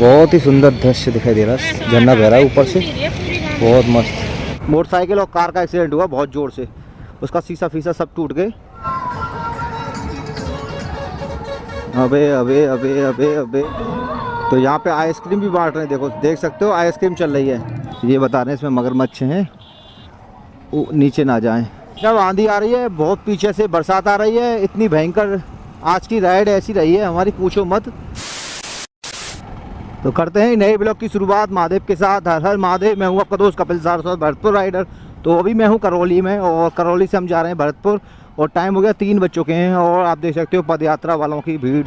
बहुत ही सुंदर दृश्य दिखाई दे रहा है, झरना बह रहा है ऊपर से, बहुत मस्त। मोटरसाइकिल और कार का एक्सीडेंट हुआ बहुत ज़ोर से, उसका शीशा फीसा सब टूट गए। अबे अबे अबे अबे अबे। तो यहाँ पे आइसक्रीम भी बांट रहे हैं, देखो देख सकते हो आइसक्रीम चल रही है। ये बता रहे हैं इसमें मगरमच्छ हैं, वो नीचे ना जाएं। जब आंधी आ रही है, बहुत पीछे से बरसात आ रही है, इतनी भयंकर आज की राइड ऐसी रही है हमारी, पूछो मत। तो करते हैं नए ब्लॉग की शुरुआत महादेव के साथ। हर हर महादेव। मैं हूँ आपका दोस्त कपिल सारस्वत, भरतपुर राइडर। तो अभी मैं हूँ करौली में, और करौली से हम जा रहे हैं भरतपुर, और टाइम हो गया 3 बज चुके हैं। और आप देख सकते हो पदयात्रा वालों की भीड़,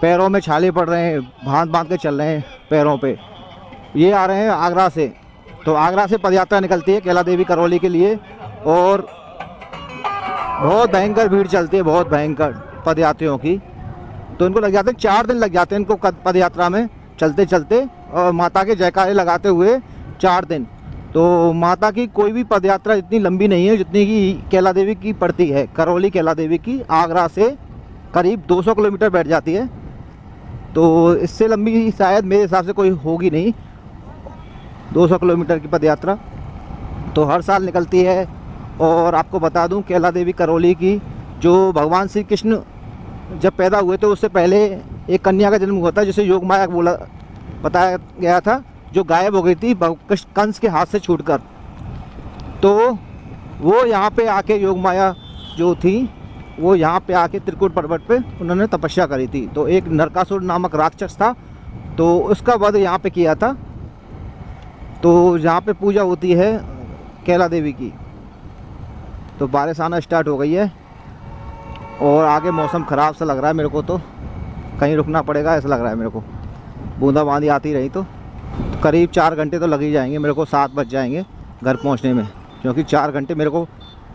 पैरों में छाले पड़ रहे हैं, बांध बांध के चल रहे हैं पैरों पे। ये आ रहे हैं आगरा से, तो आगरा से पदयात्रा निकलती है कैला देवी करौली के लिए, और बहुत भयंकर भीड़ चलती है, बहुत भयंकर पदयात्रियों की। तो इनको लग जाते हैं 4 दिन लग जाते हैं इनको पदयात्रा में चलते चलते, और माता के जयकारे लगाते हुए 4 दिन। तो माता की कोई भी पदयात्रा इतनी लंबी नहीं है जितनी कि कैला देवी की पड़ती है। करौली कैला देवी की आगरा से करीब 200 किलोमीटर बैठ जाती है, तो इससे लंबी शायद मेरे हिसाब से कोई होगी नहीं 200 किलोमीटर की पदयात्रा। तो हर साल निकलती है। और आपको बता दूं कैला देवी करौली की, जो भगवान श्री कृष्ण जब पैदा हुए थे उससे पहले एक कन्या का जन्म हुआ था, जिसे योग माया बोला बताया गया था, जो गायब हो गई थी कंस के हाथ से छूटकर। तो वो यहाँ पे आके योग माया जो थी, वो यहाँ पे आके त्रिकुट पर्वत पे उन्होंने तपस्या करी थी। तो एक नरकासुर नामक राक्षस था, तो उसका वध यहाँ पे किया था। तो यहाँ पे पूजा होती है कैला देवी की। तो बारिश आना स्टार्ट हो गई है, और आगे मौसम ख़राब सा लग रहा है मेरे को, तो कहीं रुकना पड़ेगा ऐसा लग रहा है मेरे को। बूंदाबांदी आती रही तो करीब 4 घंटे तो लग ही जाएंगे मेरे को, 7 बज जाएंगे घर पहुंचने में, क्योंकि 4 घंटे मेरे को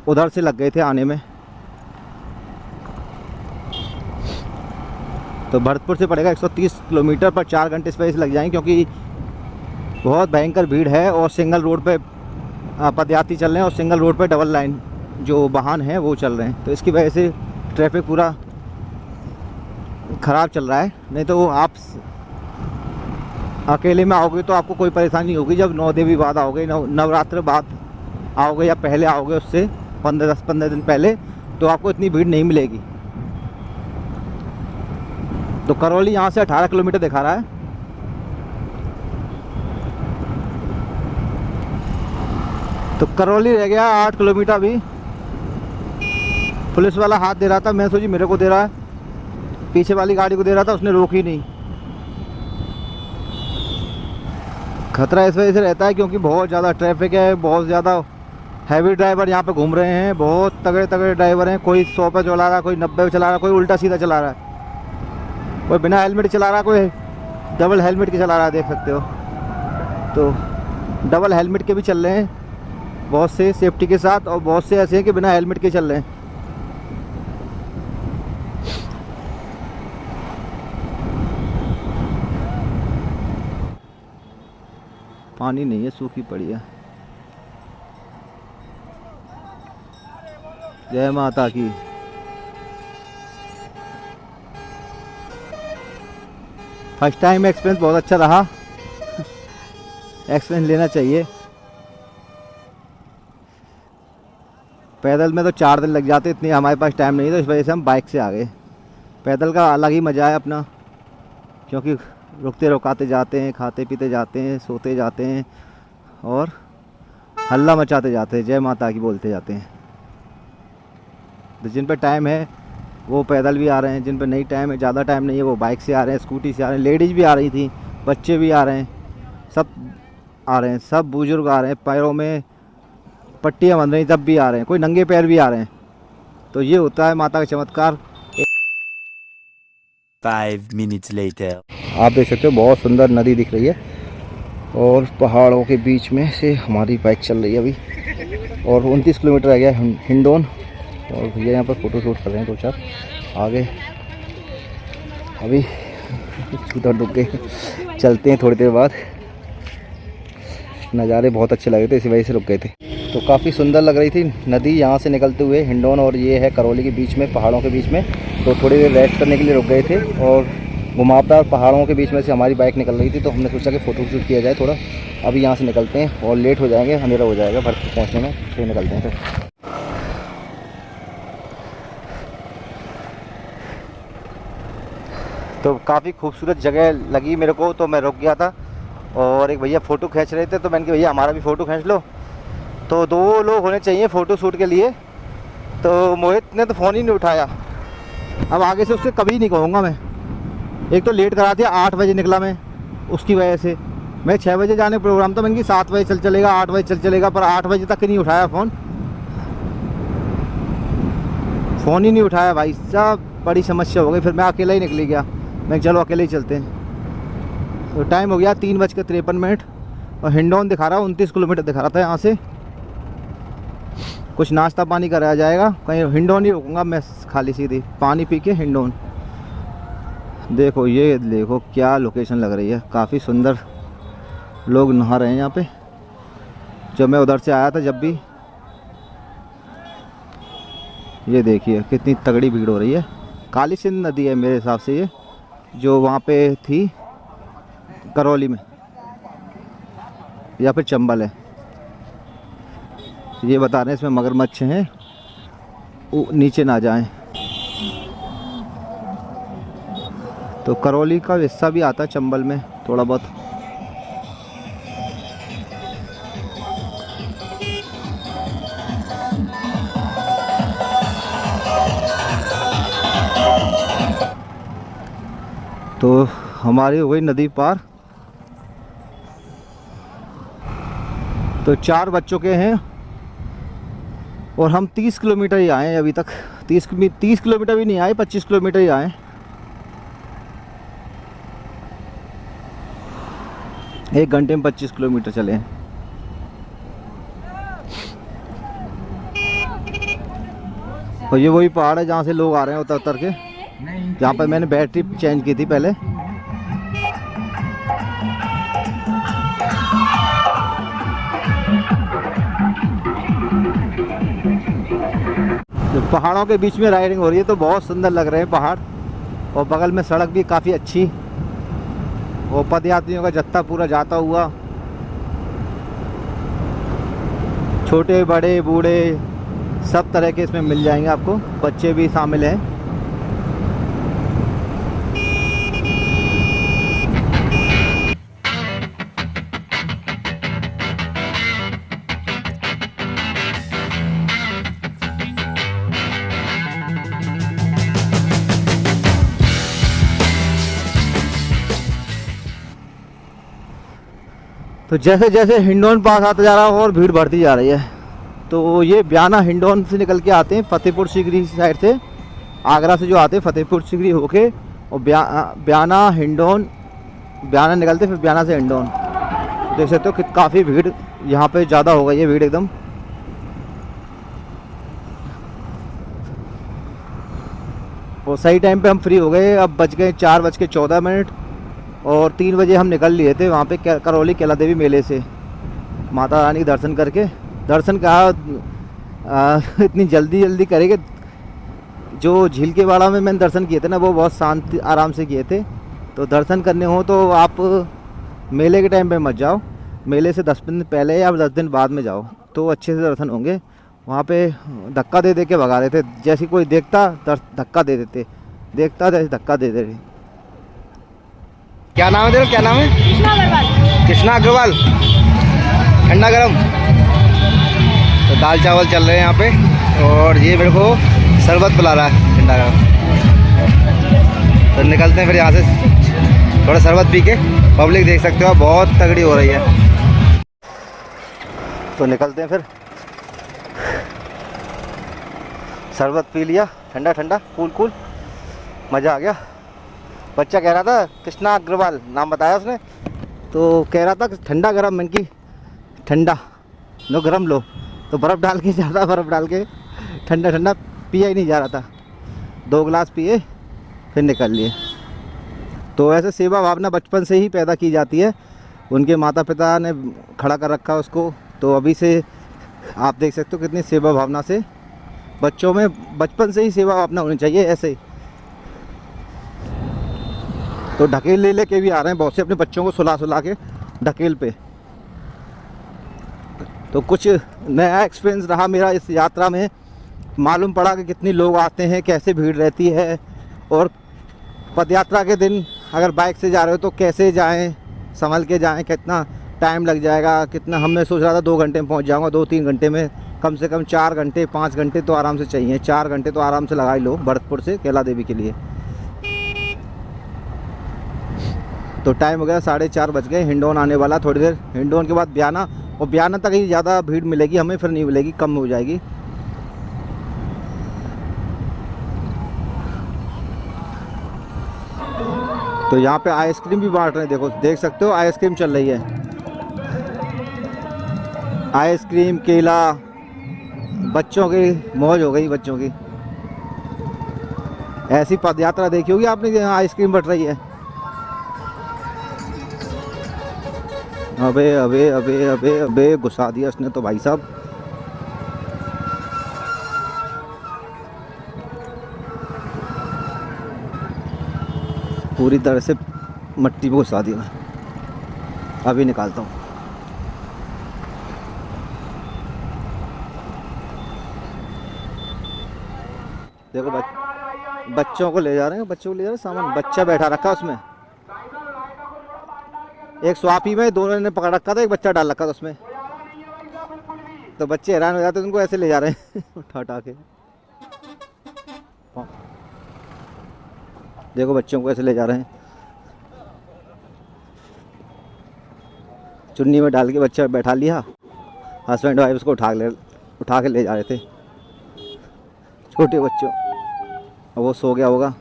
उधर से लग गए थे आने में। तो भरतपुर से पड़ेगा 130 किलोमीटर पर 4 घंटे इस वजह से लग जाएंगे, क्योंकि बहुत भयंकर भीड़ है, और सिंगल रोड पे पदयात्री चल रहे हैं, और सिंगल रोड पे डबल लाइन जो वाहन है वो चल रहे हैं। तो इसकी वजह से ट्रैफिक पूरा ख़राब चल रहा है। नहीं तो आप अकेले में आओगे तो आपको कोई परेशानी नहीं होगी। जब 9 देवी बाद आओगे, नवरात्र बाद आओगे या पहले आओगे, उससे 10-15 दिन पहले, तो आपको इतनी भीड़ नहीं मिलेगी। तो करौली यहाँ से 18 किलोमीटर दिखा रहा है। तो करौली रह गया 8 किलोमीटर भी। पुलिस वाला हाथ दे रहा था, मैं सोची मेरे को दे रहा है, पीछे वाली गाड़ी को दे रहा था, उसने रोकी नहीं। खतरा इस वजह से रहता है क्योंकि बहुत ज़्यादा ट्रैफिक है, बहुत ज़्यादा हैवी ड्राइवर यहाँ पे घूम रहे हैं, बहुत तगड़े तगड़े ड्राइवर हैं। कोई 100 पे चला रहा है, कोई 90 पे चला रहा है, कोई उल्टा सीधा चला रहा है, कोई बिना हेलमेट चला रहा है, कोई डबल हेलमेट के चला रहा है, देख सकते हो। तो डबल हेलमेट के भी चल रहे हैं बहुत से सेफ्टी के साथ, और बहुत से ऐसे हैं कि बिना हेलमेट के चल रहे हैं। पानी नहीं है, सूखी पड़ी है। जय माता की। फर्स्ट टाइम एक्सपीरियंस बहुत अच्छा रहा, एक्सपीरियंस लेना चाहिए। पैदल में तो 4 दिन लग जाते, इतनी हमारे पास टाइम नहीं था, इस वजह से हम बाइक से आ गए। पैदल का अलग ही मज़ा है अपना, क्योंकि रुकते रुकाते जाते हैं, खाते पीते जाते हैं, सोते जाते हैं, और हल्ला मचाते जाते हैं, जय माता की बोलते जाते हैं। तो जिन पर टाइम है वो पैदल भी आ रहे हैं, जिन पर नहीं टाइम है, ज़्यादा टाइम नहीं है, वो बाइक से आ रहे हैं, स्कूटी से आ रहे हैं। लेडीज़ भी आ रही थी, बच्चे भी आ रहे हैं, सब आ रहे हैं, सब बुजुर्ग आ रहे हैं, पैरों में पट्टियाँ बंध रही तब भी आ रहे हैं, कोई नंगे पैर भी आ रहे हैं। तो ये होता है माता का चमत्कार। 5 minutes later. आप देख सकते हो बहुत सुंदर नदी दिख रही है, और पहाड़ों के बीच में से हमारी बाइक चल रही है अभी, और 29 किलोमीटर रह गया हिंडोन। और भैया यहाँ पर फ़ोटो शूट कर रहे हैं 2-4 आगे। अभी उधर रुक गए, चलते हैं थोड़ी देर बाद। नज़ारे बहुत अच्छे लगे थे, इसी वजह से रुक गए थे। तो काफ़ी सुंदर लग रही थी नदी यहाँ से निकलते हुए हिंडोन, और ये है करौली के बीच में, पहाड़ों के बीच में। तो थोड़ी देर रेस्ट करने के लिए रुक गए थे, और घुमावदार पहाड़ों के बीच में से हमारी बाइक निकल रही थी, तो हमने सोचा कि फ़ोटो शूट किया जाए थोड़ा। अभी यहाँ से निकलते हैं और लेट हो जाएंगे, अंधेरा हो जाएगा भरतपुर पहुँचने में, फिर निकलते हैं फिर। तो काफ़ी खूबसूरत जगह लगी मेरे को, तो मैं रुक गया था और एक भैया फ़ोटो खींच रहे थे, तो मैंने कहा भैया हमारा भी फ़ोटो खींच लो। तो 2 लोग होने चाहिए फ़ोटो शूट के लिए, तो मोहित ने तो फ़ोन ही नहीं उठाया। अब आगे से उससे कभी नहीं कहूँगा मैं। एक तो लेट करा दिया, 8 बजे निकला मैं, उसकी वजह से। मैं 6 बजे जाने प्रोग्राम था, मैंने कि 7 बजे चल चलेगा, 8 बजे चल चलेगा, पर 8 बजे तक नहीं उठाया फ़ोन ही नहीं उठाया भाई साहब। बड़ी समस्या हो गई, फिर मैं अकेला ही निकली गया। मैं चलो अकेले ही चलते हैं। तो टाइम हो गया 3:53 और हिंडौन दिखा रहा, 29 किलोमीटर दिखा रहा था यहाँ से। कुछ नाश्ता पानी कराया जाएगा, कहीं हिंडौन ही रुकूंगा मैं, खाली सीधी पानी पी के हिंडौन। देखो ये देखो क्या लोकेशन लग रही है, काफ़ी सुंदर। लोग नहा रहे हैं यहाँ पे। जब मैं उधर से आया था जब भी, ये देखिए कितनी तगड़ी भीड़ हो रही है। काली सिंध नदी है मेरे हिसाब से ये, जो वहाँ पे थी करौली में, या फिर चंबल है। ये बता रहे हैं इसमें मगरमच्छ हैं, नीचे ना जाएं। तो करौली का हिस्सा भी आता है चंबल में थोड़ा बहुत। तो हमारी हो गई नदी पार। तो 4 बज चुके हैं और हम 30 किलोमीटर ही आए हैं अभी तक। 30 किलोमीटर भी नहीं आए, 25 किलोमीटर ही आए। 1 घंटे में 25 किलोमीटर चले हैं। और ये वही पहाड़ है जहाँ से लोग आ रहे हैं उतर उतर के, जहाँ पर मैंने बैटरी चेंज की थी पहले। जो पहाड़ों के बीच में राइडिंग हो रही है, तो बहुत सुंदर लग रहे हैं पहाड़। और बगल में सड़क भी काफ़ी अच्छी, और पदयात्रियों का जत्था पूरा जाता हुआ। छोटे बड़े बूढ़े सब तरह के इसमें मिल जाएंगे आपको, बच्चे भी शामिल हैं। तो जैसे जैसे हिंडौन पास आता जा रहा है और भीड़ बढ़ती जा रही है। तो ये ब्याना हिंडौन से निकल के आते हैं, फतेहपुर सीकरी साइड से, आगरा से जो आते हैं फतेहपुर सीकरी होके, और ब्याना हिंडौन, ब्याना निकलते फिर ब्याना से हिंडौन। देख सकते हो कि काफ़ी भीड़ यहाँ पे ज़्यादा हो गई है, भीड़ एकदम। और सही टाइम पे हम फ्री हो गए। अब बज गए 4:14 और 3 बजे हम निकल लिए थे वहाँ पे करौली कैला देवी मेले से, माता रानी के दर्शन करके। दर्शन कहा इतनी जल्दी करेंगे। जो झील के वाड़ा में मैंने दर्शन किए थे ना, वो बहुत शांति आराम से किए थे। तो दर्शन करने हो तो आप मेले के टाइम पे मत जाओ, मेले से 10 दिन पहले या 10 दिन बाद में जाओ, तो अच्छे से दर्शन होंगे। वहाँ पे धक्का दे दे के भगा रहे थे, जैसे कोई देखता धक्का दे देते, देखता जैसे धक्का दे दे। क्या नाम है तेरा, क्या नाम है? कृष्णा अग्रवाल। ठंडा गरम। तो दाल चावल चल रहे हैं यहाँ पे, और ये मेरे को शरबत पिला रहा है ठंडा गरम। तो निकलते हैं फिर यहाँ से, थोड़ा शरबत पी के। पब्लिक देख सकते हो बहुत तगड़ी हो रही है। तो निकलते हैं फिर। शरबत पी लिया, ठंडा ठंडा कूल, मज़ा आ गया। बच्चा कह रहा था, कृष्णा अग्रवाल नाम बताया उसने, तो कह रहा था कि ठंडा गरम, मैंने की ठंडा लो गरम लो। तो बर्फ़ डाल के, ज़्यादा बर्फ़ डाल के ठंडा ठंडा पिया ही नहीं जा रहा था। 2 गिलास पिए फिर निकल लिए। तो ऐसे सेवा भावना बचपन से ही पैदा की जाती है, उनके माता पिता ने खड़ा कर रखा उसको। तो अभी से आप देख सकते हो कितनी सेवा भावना से बच्चों में बचपन से ही सेवा भावना होनी चाहिए। ऐसे ही तो ढकेल ले लेके भी आ रहे हैं बहुत से अपने बच्चों को सुला सुला के ढकेल पे। तो कुछ नया एक्सपीरियंस रहा मेरा इस यात्रा में। मालूम पड़ा कि कितने लोग आते हैं, कैसे भीड़ रहती है, और पदयात्रा के दिन अगर बाइक से जा रहे हो तो कैसे जाएं, संभल के जाएं, कितना टाइम लग जाएगा, कितना। हमने सोच रहा था 2 घंटे में पहुंच जाऊंगा, 2-3 घंटे में। कम से कम 4 घंटे 5 घंटे तो आराम से चाहिए। 4 घंटे तो आराम से लगा ही लो भरतपुर से कैला देवी के लिए। तो टाइम हो गया 4:30 बज गए। हिंडौन आने वाला थोड़ी देर, हिंडौन के बाद ब्याना, और ब्याना तक ही ज़्यादा भीड़ मिलेगी हमें, फिर नहीं मिलेगी, कम हो जाएगी। तो यहाँ पे आइसक्रीम भी बांट रहे हैं, देखो देख सकते हो आइसक्रीम चल रही है। आइसक्रीम, केला, बच्चों की मौज हो गई बच्चों की। ऐसी पदयात्रा देखी होगी आपने कि यहाँ आइसक्रीम बट रही है। अबे अबे अबे अबे अबे घुसा दिया उसने तो भाई साहब। पूरी तरह से मट्टी में घुसा दिया। अभी निकालता हूँ। देखो बच्चों को ले जा रहे हैं, बच्चों को ले जा रहे हैं, सामान बच्चा बैठा रखा उसमें। एक स्वापी में दोनों ने पकड़ रखा था, एक बच्चा डाल रखा था उसमें। तो बच्चे हैरान हो जाते हैं, उनको ऐसे ले जा रहे हैं उठा उठा के। देखो बच्चों को ऐसे ले जा रहे हैं, चुन्नी में डाल के बच्चा बैठा लिया। हस्बैंड वाइफ उसको उठा के ले जा रहे थे, छोटे बच्चों। वो सो गया होगा।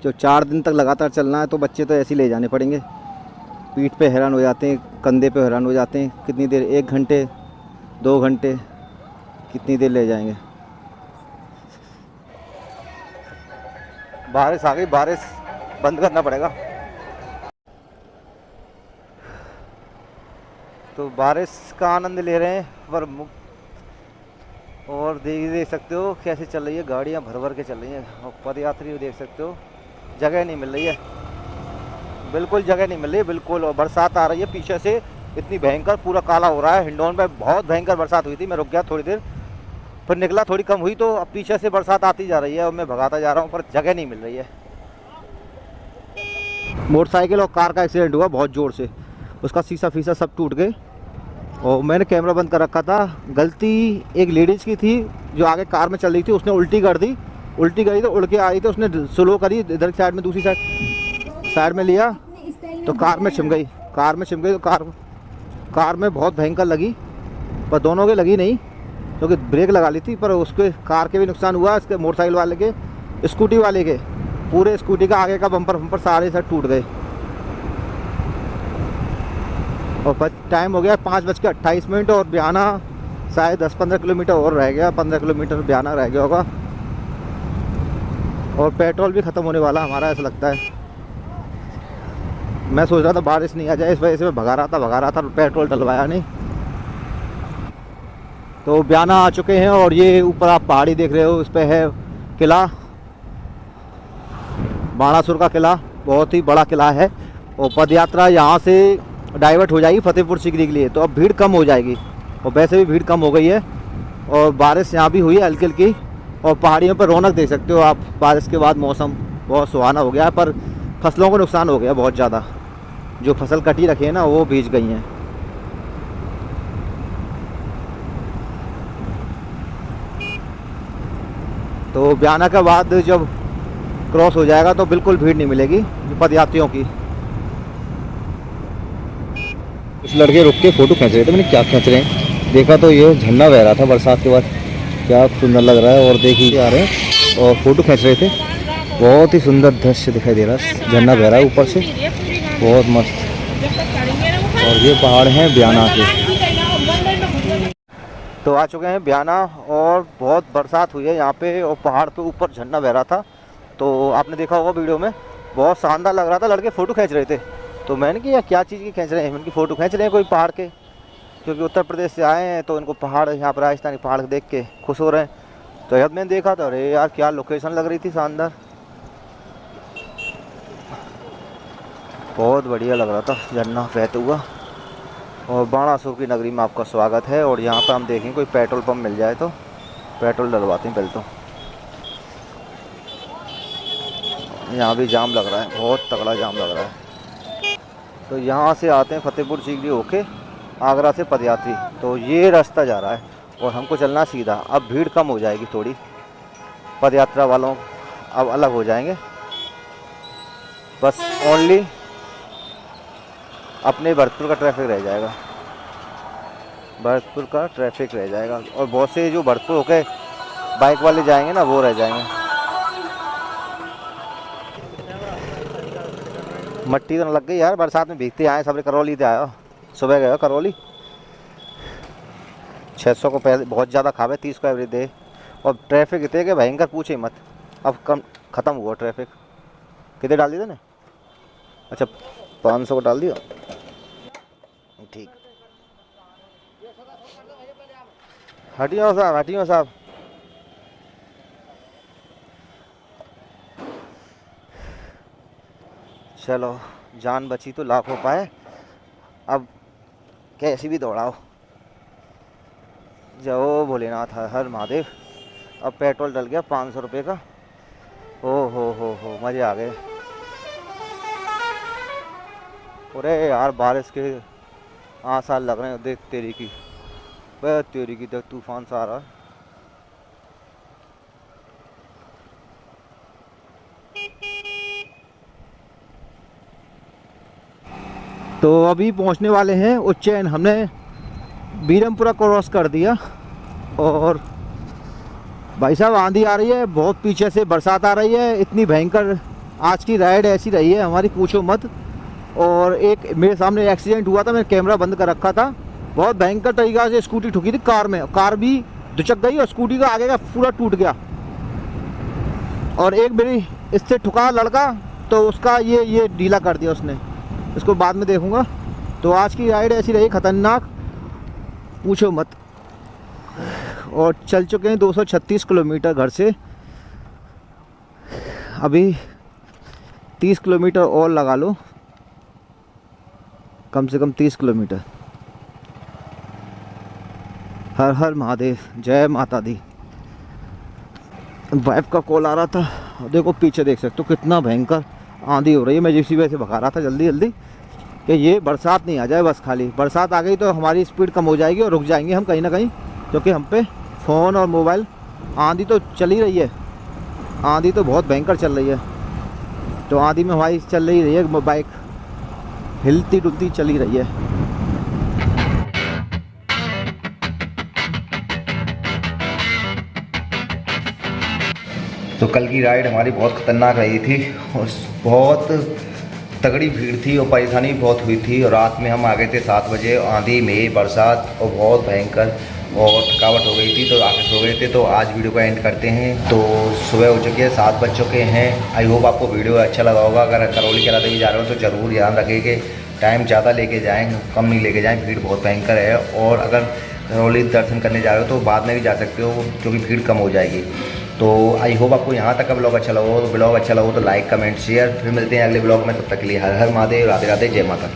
जो 4 दिन तक लगातार चलना है तो बच्चे तो ऐसे ही ले जाने पड़ेंगे। पीठ पे हैरान हो जाते हैं, कंधे पे हैरान हो जाते हैं। कितनी देर, 1 घंटे 2 घंटे, कितनी देर ले जाएंगे। बारिश आ गई, बारिश बंद करना पड़ेगा। तो बारिश का आनंद ले रहे हैं पर और देख सकते हो कैसे चल रही है, गाड़ियाँ भर भर के चल रही हैं। और पदयात्री देख सकते हो, जगह नहीं मिल रही है, बिल्कुल जगह नहीं मिल रही है बिल्कुल। और बरसात आ रही है पीछे से इतनी भयंकर, पूरा काला हो रहा है। हिंडौन में बहुत भयंकर बरसात हुई थी, मैं रुक गया थोड़ी देर, फिर निकला, थोड़ी कम हुई, तो अब पीछे से बरसात आती जा रही है और मैं भगाता जा रहा हूँ, पर जगह नहीं मिल रही है। मोटरसाइकिल और कार का एक्सीडेंट हुआ बहुत ज़ोर से, उसका शीशा फीसा सब टूट गए। और मैंने कैमरा बंद कर रखा था। गलती एक लेडीज़ की थी जो आगे कार में चल रही थी, उसने उल्टी कर दी। उल्टी करी तो उड़ के आई, तो उसने स्लो करी इधर की साइड में, दूसरी साइड में लिया तो कार में छिम गई। तो कार में बहुत भयंकर लगी, पर दोनों के लगी नहीं क्योंकि ब्रेक लगा ली थी। पर उसके कार के भी नुकसान हुआ, इसके मोटरसाइकिल वाले के, स्कूटी वाले के, पूरे स्कूटी का आगे का बम्पर सारे सब टूट गए। और टाइम हो गया 5:28 और ब्याना शायद 10-15 किलोमीटर और रह गया, 15 किलोमीटर ब्याना रह गया होगा। और पेट्रोल भी ख़त्म होने वाला हमारा, ऐसा लगता है। मैं सोच रहा था बारिश नहीं आ जाए, इस वजह से मैं भगा रहा था, पेट्रोल डलवाया नहीं। तो ब्याना आ चुके हैं और ये ऊपर आप पहाड़ी देख रहे हो, इस पर है किला, बाणासुर का किला, बहुत ही बड़ा किला है। और पदयात्रा यहाँ से डाइवर्ट हो जाएगी फतेहपुर सीकरी के लिए, तो अब भीड़ कम हो जाएगी। और वैसे भी भीड़ कम हो गई है, और बारिश यहाँ भी हुई है हल्की हल्की। और पहाड़ियों पर रौनक देख सकते हो आप, बारिश के बाद मौसम बहुत सुहाना हो गया है। पर फसलों को नुकसान हो गया बहुत ज़्यादा, जो फसल कटी रखी है ना वो भीज गई हैं। तो ब्याना के बाद जब क्रॉस हो जाएगा तो बिल्कुल भीड़ नहीं मिलेगी पदयात्रियों की। कुछ लड़के रुक के फ़ोटो खींच रहे थे, मैंने क्या खींच रहे हैं देखा तो ये झरना बह रहा था बरसात के बाद, क्या सुंदर लग रहा है। और देखिए आ रहे हैं और फ़ोटो खींच रहे थे, बहुत ही सुंदर दृश्य दिखाई दे रहा है। झरना बह रहा है ऊपर से, बहुत मस्त। और ये पहाड़ हैं ब्याना के। तो आ चुके हैं ब्याना, और बहुत बरसात हुई है यहाँ पे, और पहाड़ पे ऊपर झरना बह रहा था। तो आपने देखा होगा वीडियो में, बहुत शानदार लग रहा था। लड़के फ़ोटो खींच रहे थे, तो मैंने कहा क्या चीज़ की खींच रहे हैं, इनकी फ़ोटो खींच रहे हैं कोई पहाड़ के, क्योंकि उत्तर प्रदेश से आए हैं तो इनको पहाड़, यहाँ पर राजस्थानी पहाड़ देख के खुश हो रहे हैं। तो जब मैंने देखा तो अरे यार क्या लोकेशन लग रही थी शानदार। बहुत बढ़िया लग रहा था झरना बहता हुआ। और बाणासुर की नगरी में आपका स्वागत है। और यहाँ पर हम देखें कोई पेट्रोल पंप मिल जाए तो पेट्रोल डलवाते हैं पहले तो। यहाँ भी जाम लग रहा है, बहुत तगड़ा जाम लग रहा है। तो यहाँ से आते हैं फतेहपुर सीकरी होके आगरा से पदयात्री, तो ये रास्ता जा रहा है और हमको चलना सीधा। अब भीड़ कम हो जाएगी थोड़ी, पदयात्रा वालों अब अलग हो जाएंगे, बस ओनली अपने भरतपुर का ट्रैफिक रह जाएगा, भरतपुर का ट्रैफिक रह जाएगा। और बहुत से जो भरतपुर होके बाइक वाले जाएंगे ना, वो रह जाएंगे। मट्टी तो न लग गई यार, बरसात में भीगते आए सब। करौली से आया, सुबह गया करौली। 600 को पहले बहुत ज़्यादा खावे, 30 को एवरेज दे। और ट्रैफिक इतने के भयंकर पूछे मत। अब कम ख़त्म हुआ ट्रैफिक। कितने डाल दिए थे ना? अच्छा 500 को डाल दिया, ठीक। हटियो साहब, हटियो साहब। चलो जान बची तो लाख हो पाए। अब कैसी भी दौड़ाओ। जय भोलेनाथ, हर हर महादेव। अब पेट्रोल डल गया 500 रुपये का। हो मज़े आ गए। अरे यार बारिश के आसार लग रहे हैं, देख तेरी की, तेरी की, देख तूफान सा आ रहा है। तो अभी पहुंचने वाले हैं उज्जैन। हमने बीरमपुरा क्रॉस कर दिया और भाई साहब आंधी आ रही है, बहुत पीछे से बरसात आ रही है, इतनी भयंकर। आज की राइड ऐसी रही है हमारी, पूछो मत। और एक मेरे सामने एक्सीडेंट हुआ था, मैंने कैमरा बंद कर रखा था। बहुत भयंकर तरीक़ा से स्कूटी ठुकी थी कार में, कार भी दुचक गई और स्कूटी का आगे का पूरा टूट गया। और एक मेरी इससे ठुका लड़का, तो उसका ये ढीला कर दिया उसने, इसको बाद में देखूंगा। तो आज की राइड ऐसी रही खतरनाक, पूछो मत। और चल चुके हैं 236 किलोमीटर घर से। अभी 30 किलोमीटर और लगा लो, कम से कम 30 किलोमीटर। हर हर महादेव, जय माता दी। वाइफ का कॉल आ रहा था। देखो पीछे देख सकते हो कितना भयंकर आंधी हो रही है। मैं जिसी वजह से भगा रहा था जल्दी जल्दी कि ये बरसात नहीं आ जाए बस। खाली बरसात आ गई तो हमारी स्पीड कम हो जाएगी और रुक जाएंगे हम कहीं ना कहीं, क्योंकि हम पे फ़ोन और मोबाइल। आंधी तो चल ही रही है, आंधी तो बहुत भयंकर चल रही है। तो आंधी में हमारी चल रही है, बाइक हिलती डुलती चली रही है। तो कल की राइड हमारी बहुत ख़तरनाक रही थी और बहुत तगड़ी भीड़ थी और परेशानी बहुत हुई थी। और रात में हम आ गए थे 7 बजे, आंधी में बरसात और बहुत भयंकर, और थकावट हो गई थी तो आके सो गए थे। तो आज वीडियो को एंड करते हैं। तो सुबह हो चुकी है, 7 बज चुके हैं। आई होप आपको वीडियो अच्छा लगा होगा। अगर करौली के रास्ते भी जा रहे हो तो ज़रूर ध्यान रखें कि टाइम ज़्यादा लेके जाएँ, कम नहीं लेके जाएँ, भीड़ बहुत भयंकर है। और अगर करौली दर्शन करने जा रहे हो तो बाद में भी जा सकते हो, क्योंकि भीड़ कम हो जाएगी। तो आई होप आपको यहाँ तक का ब्लॉग अच्छा लगा हो। तो ब्लॉग अच्छा लगा हो तो लाइक कमेंट शेयर। फिर मिलते हैं अगले ब्लॉग में, तब तक के लिए हर हर महादेव, राधे राधे, जय माता।